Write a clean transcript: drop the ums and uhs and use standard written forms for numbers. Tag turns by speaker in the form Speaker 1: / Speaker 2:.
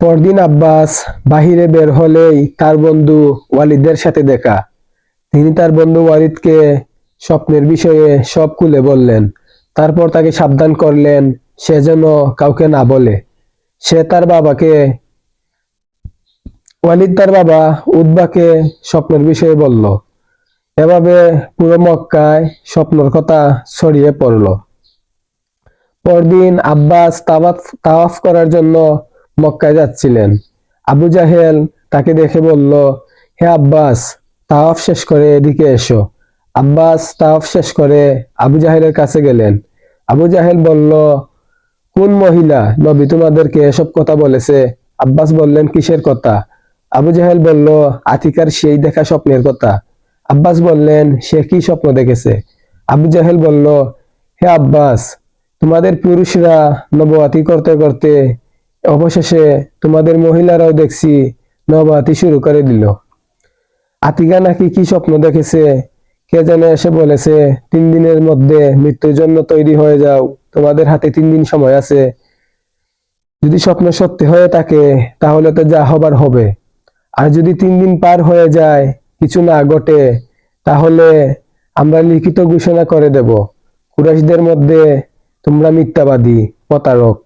Speaker 1: পরদিন আব্বাস বাহিরে বের হলেই তার বন্ধু ওয়ালিদের সাথে দেখা। তিনি তার বন্ধু ওয়ালিদকে স্বপ্নের বিষয়ে সব খুলে বললেন। তারপর তাকে সাবধান করলেন সে যেন কাউকে না বলে। সে তার বাবাকে ওয়ালিদ তার বাবা উতবাকে স্বপ্নের বিষয়ে বলল। এভাবে পুরো মক্কায় স্বপ্নের কথা ছড়িয়ে পড়ল। পরদিন আব্বাস তাওয়াফ করার জন্য মক্কায় যাচ্ছিলেন। আবু জাহেল তাকে দেখে বলল, হে আব্বাস, তাওয়াফ শেষ করে এদিকে এসো। আব্বাস তাওয়াফ শেষ করে আবু জাহেলের কাছে গেলেন। আবু জাহেল বলল, কোন মহিলা নবী তোমাদেরকে এসব কথা বলেছে? আব্বাস বললেন, কিসের কথা? আবু জাহেল বলল, আতিকার সেই দেখা স্বপ্নের কথা। আব্বাস বললেন, সে কি স্বপ্ন দেখেছে? আবু জাহেল বলল, হে আব্বাস, তোমাদের পুরুষরা নবুয়াতি করতে করতে অবশেষে তোমাদের মহিলারাও দেখছি নবুয়াতি শুরু করে দিল। আতিকা নাকি কি স্বপ্ন দেখেছে, কে যেন এসে বলেছে 3 দিনের মধ্যে মৃত্যুর জন্য তৈরি হয়ে যাও, তোমাদের হাতে 3 দিন সময় আছে। যদি স্বপ্ন সত্যি হয়ে থাকে তাহলে তো যা হবার হবে। আর যদি 3 দিন পার হয়ে যায়, কিছু না ঘটে, তাহলে আমরা লিখিত ঘোষণা করে দেব, কুরাইশদের মধ্যে তোমরা মিথ্যাবাদী, প্রতারক।